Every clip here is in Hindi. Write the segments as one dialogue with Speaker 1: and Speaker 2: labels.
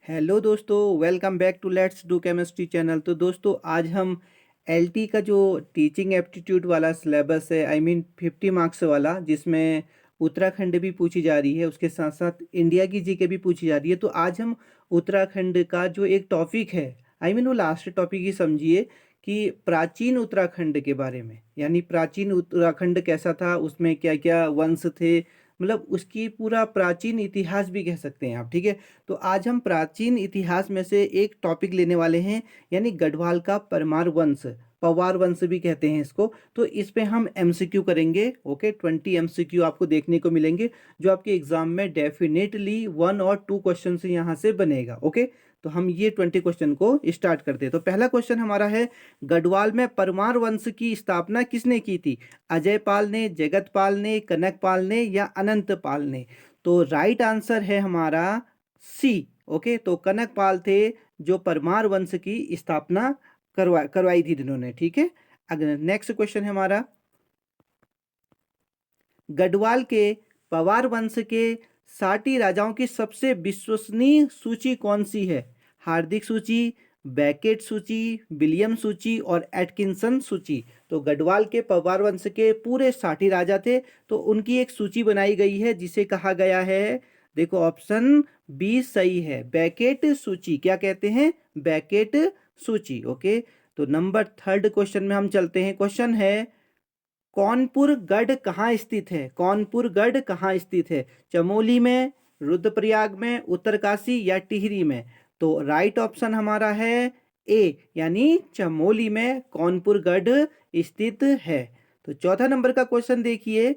Speaker 1: हेलो दोस्तों, welcome back to let's do chemistry channel. तो दोस्तों आज हम एलटी का जो टीचिंग एप्टीट्यूड वाला सिलेबस है, आई मीन 50 मार्क्स वाला, जिसमें उत्तराखंड भी पूछी जा रही है, उसके साथ साथ इंडिया की जीके भी पूछी जा रही है। तो आज हम उत्तराखंड का जो एक टॉपिक है, आई मीन वो लास्ट टॉपिक ही समझिए, कि प्राचीन उत्तराखंड के बारे में, यानी प्राचीन उत्तराखंड कैसा था, उसमें क्या क्या वंश थे, मतलब उसकी पूरा प्राचीन इतिहास भी कह सकते हैं आप। ठीक है, तो आज हम प्राचीन इतिहास में से एक टॉपिक लेने वाले हैं, यानी गढ़वाल का परमार वंश, पवार वंश भी कहते हैं इसको। तो इस पे हम एमसीक्यू करेंगे। ओके, 20 एमसीक्यू आपको देखने को मिलेंगे, जो आपके एग्जाम में डेफिनेटली 1 और 2 क्वेश्चन से यहाँ से बनेगा। ओके, तो हम ये 20 क्वेश्चन को स्टार्ट करते हैं। तो पहला क्वेश्चन हमारा है, गढ़वाल में परमार वंश की स्थापना किसने की थी? अजय पाल ने, जगत पाल ने, कनक पाल ने या अनंत पाल ने? तो राइट आंसर है हमारा सी। ओके, तो कनक पाल थे जो परमार वंश की स्थापना करवाई थी जिन्होंने। ठीक है, अगर नेक्स्ट क्वेश्चन है हमारा, गढ़वाल के पवार वंश के 60 राजाओं की सबसे विश्वसनीय सूची कौन सी है? हार्दिक सूची, बैकेट सूची, विलियम सूची और एटकिंसन सूची। तो गढ़वाल के पवार वंश के पूरे 60 राजा थे, तो उनकी एक सूची बनाई गई है जिसे कहा गया है, देखो ऑप्शन बी सही है, बैकेट सूची। क्या कहते हैं? बैकेट सूची। ओके, तो नंबर थर्ड क्वेश्चन में हम चलते हैं। क्वेश्चन है, कौनपुर गढ़ कहाँ स्थित है? कौनपुर गढ़ कहाँ स्थित है? चमोली में, रुद्रप्रयाग में, उत्तरकाशी या टिहरी में? तो राइट ऑप्शन हमारा है ए, यानी चमोली में कौनपुर गढ़ स्थित है। तो चौथा नंबर का क्वेश्चन देखिए,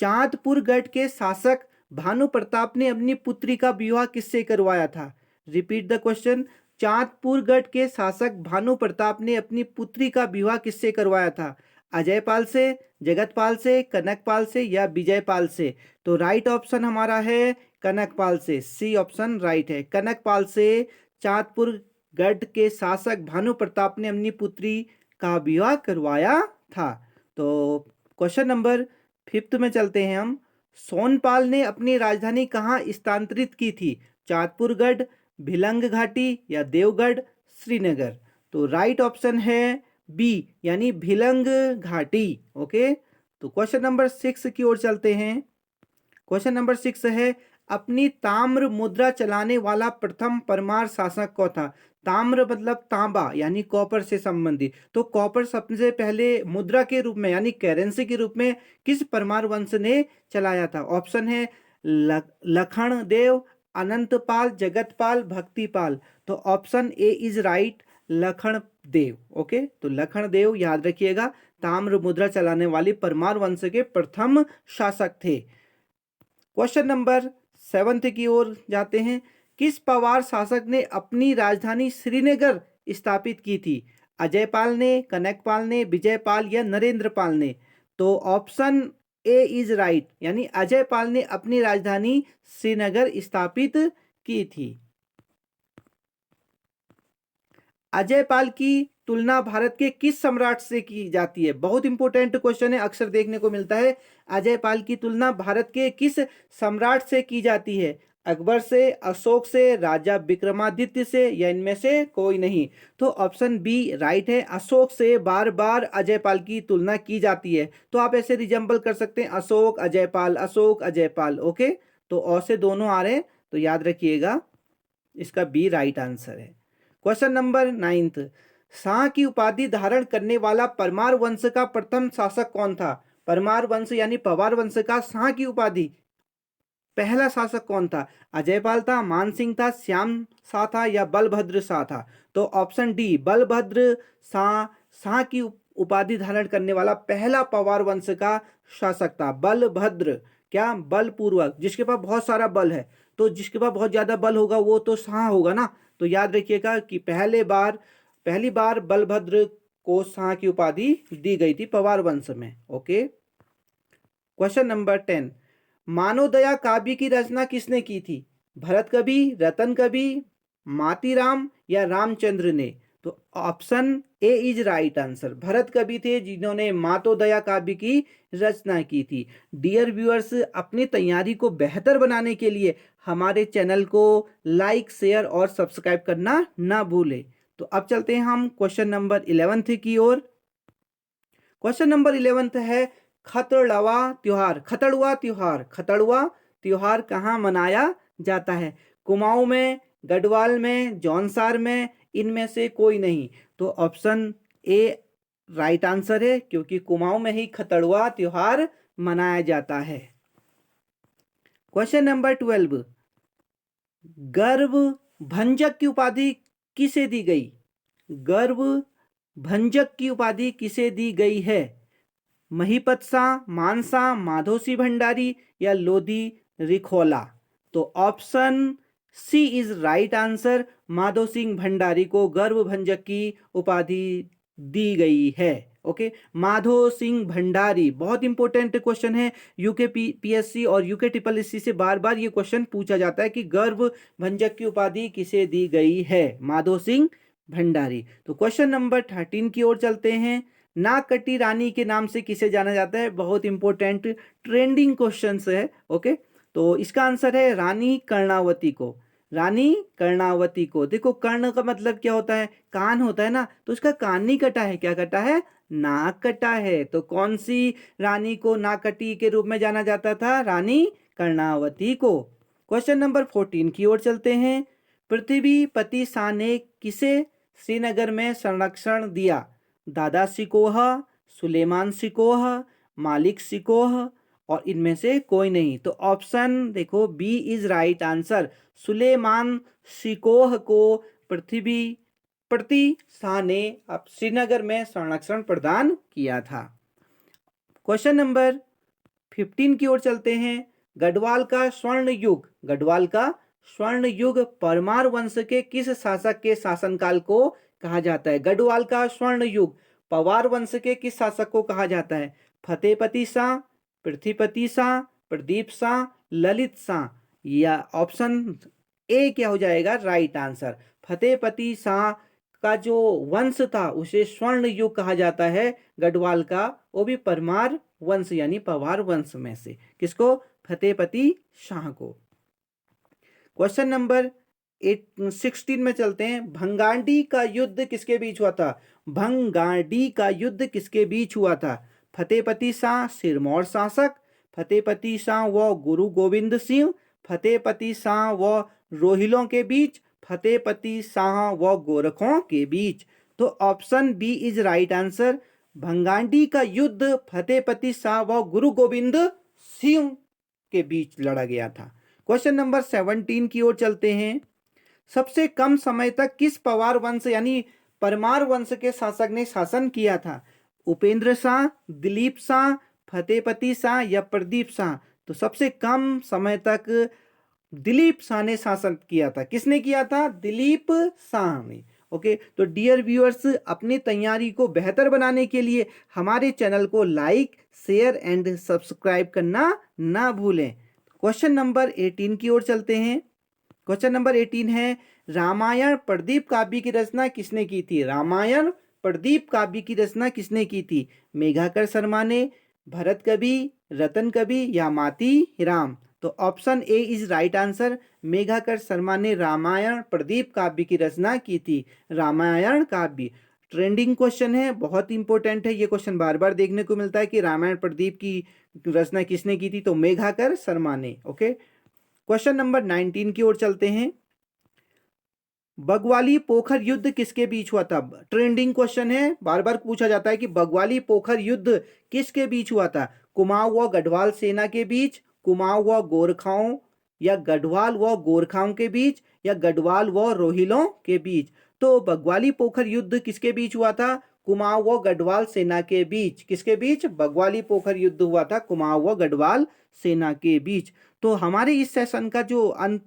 Speaker 1: चांदपुर गढ़ के शासक भानु प्रताप ने अपनी पुत्री का विवाह किससे करवाया था? रिपीट द क्वेश्चन, चांदपुर गढ़ के शासक भानु प्रताप ने अपनी पुत्री का विवाह किससे करवाया था? अजय पाल से, जगत पाल से, कनक पाल से या विजय पाल से? तो राइट ऑप्शन हमारा है कनक पाल से, सी ऑप्शन राइट है, कनक पाल से चांदपुर गढ़ के शासक भानु प्रताप ने अपनी पुत्री का विवाह करवाया था। तो क्वेश्चन नंबर फिफ्थ में चलते हैं हम, सोनपाल ने अपनी राजधानी कहाँ स्थानांतरित की थी? चांदपुरगढ़, भिलंग घाटी या देवगढ़, श्रीनगर? तो राइट ऑप्शन है बी, यानी भिलंग घाटी। ओके, तो क्वेश्चन नंबर 6 की ओर चलते हैं। क्वेश्चन नंबर 6 है, अपनी ताम्र मुद्रा चलाने वाला प्रथम परमार शासक कौन था? ताम्र मतलब तांबा, यानी कॉपर से संबंधित। तो कॉपर सबसे पहले मुद्रा के रूप में, यानी करेंसी के रूप में किस परमार वंश ने चलाया था? ऑप्शन है लखन देव, अनंतपाल, जगतपाल, भक्तिपाल। तो option A is right, Lakhan Dev. Okay, तो लखन देव याद रखिएगा, ताम्र मुद्रा चलाने वाली परमार वंश के प्रथम शासक थे। क्वेश्चन नंबर 7 की ओर जाते हैं, किस पवार शासक ने अपनी राजधानी श्रीनगर स्थापित की थी? अजय पाल ने, कनक पाल ने, विजय पाल या नरेंद्र पाल ने? तो ऑप्शन ए इज राइट, यानी अजय पाल ने अपनी राजधानी श्रीनगर स्थापित की थी। अजय पाल की तुलना भारत के किस सम्राट से की जाती है? बहुत इंपॉर्टेंट क्वेश्चन है, अक्सर देखने को मिलता है। अजय पाल की तुलना भारत के किस सम्राट से की जाती है? अकबर से, अशोक से, राजा विक्रमादित्य से या इनमें से कोई नहीं? तो ऑप्शन बी राइट है, अशोक से बार बार अजय पाल की तुलना की जाती है। तो आप ऐसे रिजम्बल कर सकते हैं, अशोक अजय पाल, अशोक अजय पाल। ओके, तो और से दोनों आ रहे हैं, तो याद रखिएगा इसका बी राइट आंसर है। क्वेश्चन नंबर 9, शाह की उपाधि धारण करने वाला परमार वंश का प्रथम शासक कौन था? परमार वंश यानी पवार वंश का शाह की उपाधि पहला शासक कौन था? अजय पाल था, मान सिंह था, श्याम शाह था या बलभद्र शाह था? तो ऑप्शन डी बलभद्र शाह, शाह की उपाधि धारण करने वाला पहला पवार वंश का शासक था बलभद्र। क्या? बलपूर्वक, जिसके पास बहुत सारा बल है। तो जिसके पास बहुत ज्यादा बल होगा वो तो शाह होगा ना। तो याद रखिएगा कि पहली बार बलभद्र को शाह की उपाधि दी गई थी पवार वंश में। ओके, क्वेश्चन नंबर 10, मानवदया काव्य की रचना किसने की थी? भरत कवि, रतन कवि, मातीराम या रामचंद्र ने? तो option A is right answer. Bharat कवि थे जिन्होंने मातोदया काव्य की रचना की थी। डियर व्यूअर्स, अपनी तैयारी को बेहतर बनाने के लिए हमारे चैनल को लाइक, शेयर और सब्सक्राइब करना ना भूलें। तो अब चलते हैं हम क्वेश्चन नंबर 11 की ओर। क्वेश्चन नंबर 11 है खतड़वा त्योहार। खतड़वा त्योहार कहाँ मनाया जाता है? कुमाऊं में, गढ़वाल में, जौनसार में, इनमें से कोई नहीं। तो ऑप्शन ए राइट आंसर है, क्योंकि कुमाऊं में ही खतड़वा त्योहार मनाया जाता है। क्वेश्चन नंबर 12, गर्व भंजक की उपाधि किसे दी गई? गर्व भंजक की उपाधि किसे दी गई है? महिपत शाह, मानसा, माधो सिंह भंडारी या लोधी रिखोला? तो option C is right answer. Madho Singh Bhandari को गर्व भंजक की उपाधि दी गई है। ओके, माधो सिंह भंडारी, बहुत इंपॉर्टेंट क्वेश्चन है। यूके पीएससी और यूके ट्रिपल एससी से बार बार ये क्वेश्चन पूछा जाता है कि गर्व भंजक की उपाधि किसे दी गई है? माधो सिंह भंडारी। तो क्वेश्चन नंबर 13 की ओर चलते हैं। नागकटी रानी के नाम से किसे जाना जाता है? बहुत इंपॉर्टेंट ट्रेंडिंग क्वेश्चन है। ओके, तो इसका आंसर है रानी कर्णावती को। रानी कर्णावती को। देखो, कर्ण का मतलब क्या होता है? कान होता है ना, तो उसका कान नहीं कटा है। क्या कटा है? नाक कटा है। तो कौन सी रानी को नागकटी के रूप में जाना जाता था? रानी कर्णावती को। क्वेश्चन नंबर 14 की ओर चलते हैं। पृथ्वीपति शाह ने किसे श्रीनगर में संरक्षण दिया? दादा सिकोह, सुलेमान सिकोह, मालिक सिकोह और इनमें से कोई नहीं। तो ऑप्शन देखो, B is right answer. Suleman Shikoh को पृथ्वीपति शाह ने अब श्रीनगर में संरक्षण प्रदान किया था। क्वेश्चन नंबर 15 की ओर चलते हैं। गढ़वाल का स्वर्ण युग परमार वंश के किस शासक के शासनकाल को कहा जाता है? गढ़वाल का स्वर्ण युग पवार वंश के किस शासक को कहा जाता है? फतेहपति शाह, पृथ्वीपति शाह, प्रदीप शाह, ललित शाह? या ऑप्शन ए क्या हो जाएगा राइट आंसर? फतेहपति शाह का जो वंश था उसे स्वर्ण युग कहा जाता है गढ़वाल का, वो भी परमार वंश यानी पवार वंश में से। किसको? फतेहपति शाह को। क्वेश्चन नंबर 16 में चलते हैं। भंगाडी का युद्ध किसके बीच हुआ था? भंगाडी का युद्ध किसके बीच हुआ था? फतेहपति शाह सिरमौर शासक, फतेहपति शाह व गुरु गोविंद सिंह, फतेहपति शाह व रोहिलों के बीच, फतेहपति शाह व गोरखों के बीच? तो option B is right answer. भंगाडी का युद्ध फतेहपति शाह व गुरु गोविंद सिंह के बीच लड़ा गया था। क्वेश्चन नंबर 17 की ओर चलते हैं। सबसे कम समय तक किस पवार वंश यानी परमार वंश के शासक ने शासन किया था? उपेंद्र शाह, दिलीप शाह, फतेहपति शाह या प्रदीप शाह? तो सबसे कम समय तक दिलीप शाह ने शासन किया था। किसने किया था? दिलीप शाह ने। ओके, तो डियर व्यूअर्स, अपनी तैयारी को बेहतर बनाने के लिए हमारे चैनल को लाइक, शेयर एंड सब्सक्राइब करना ना भूलें। क्वेश्चन नंबर 18 की ओर चलते हैं। क्वेश्चन नंबर 18 है रामायण प्रदीप काव्य की रचना किसने की थी? रामायण प्रदीप काव्य की रचना किसने की थी? मेघाकर शर्मा ने, भरत कवि, रतन कवि या माती राम? तो option A is right answer. Meghakar Sharma ने रामायण प्रदीप काव्य की रचना की थी। रामायण काव्य ट्रेंडिंग क्वेश्चन है, बहुत इंपॉर्टेंट है। ये क्वेश्चन बार बार देखने को मिलता है कि रामायण प्रदीप की रचना किसने की थी? तो मेघाकर शर्मा ने। ओके, क्वेश्चन नंबर 19 की ओर चलते हैं। बगवाली पोखर युद्ध किसके बीच हुआ था? ट्रेंडिंग क्वेश्चन है, बार बार पूछा जाता है कि बगवाली पोखर युद्ध किसके बीच हुआ था? कुमाऊं व गढ़वाल सेना के बीच, कुमाऊं व गोरखाओं या गढ़वाल व गोरखाओं के बीच या गढ़वाल व रोहिलों के बीच? तो बगवाली पोखर युद्ध किसके बीच हुआ था? कुमाऊं व गढ़वाल सेना के बीच। किसके बीच? बगवाली पोखर युद्ध हुआ था कुमाऊं व गढ़वाल सेना के बीच। तो हमारे इस सेशन का जो अंत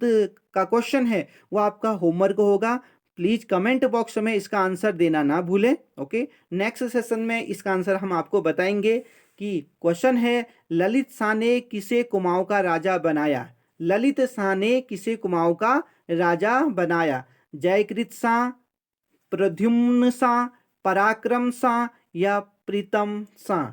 Speaker 1: का क्वेश्चन है वो आपका होमवर्क होगा। प्लीज कमेंट बॉक्स में इसका आंसर देना ना भूलें। ओके, नेक्स्ट सेशन में इसका आंसर हम आपको बताएंगे। कि क्वेश्चन है ललित शाह ने किसे कुमाऊं का राजा बनाया? ललित शाह ने किसे कुमाऊं का राजा बनाया? जयकृत शाह, प्रद्युम्न शाह, पराक्रम शाह या प्रीतम शाह?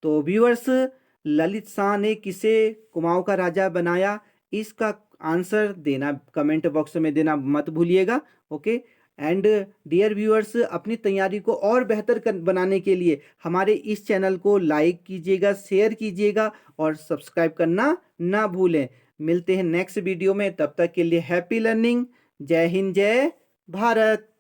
Speaker 1: तो व्यूअर्स, ललित शाह ने किसे कुमाऊं का राजा बनाया? इसका आंसर देना कमेंट बॉक्स में देना मत भूलिएगा। ओके। एंड डियर व्यूअर्स, अपनी तैयारी को और बेहतर बनाने के लिए हमारे इस चैनल को लाइक कीजिएगा, शेयर कीजिएगा और सब्सक्राइब करना ना भूलें। मिलते हैं नेक्स्ट वीडियो में, तब तक के लिए हैप्पी लर्निंग। जय हिंद, जय भारत।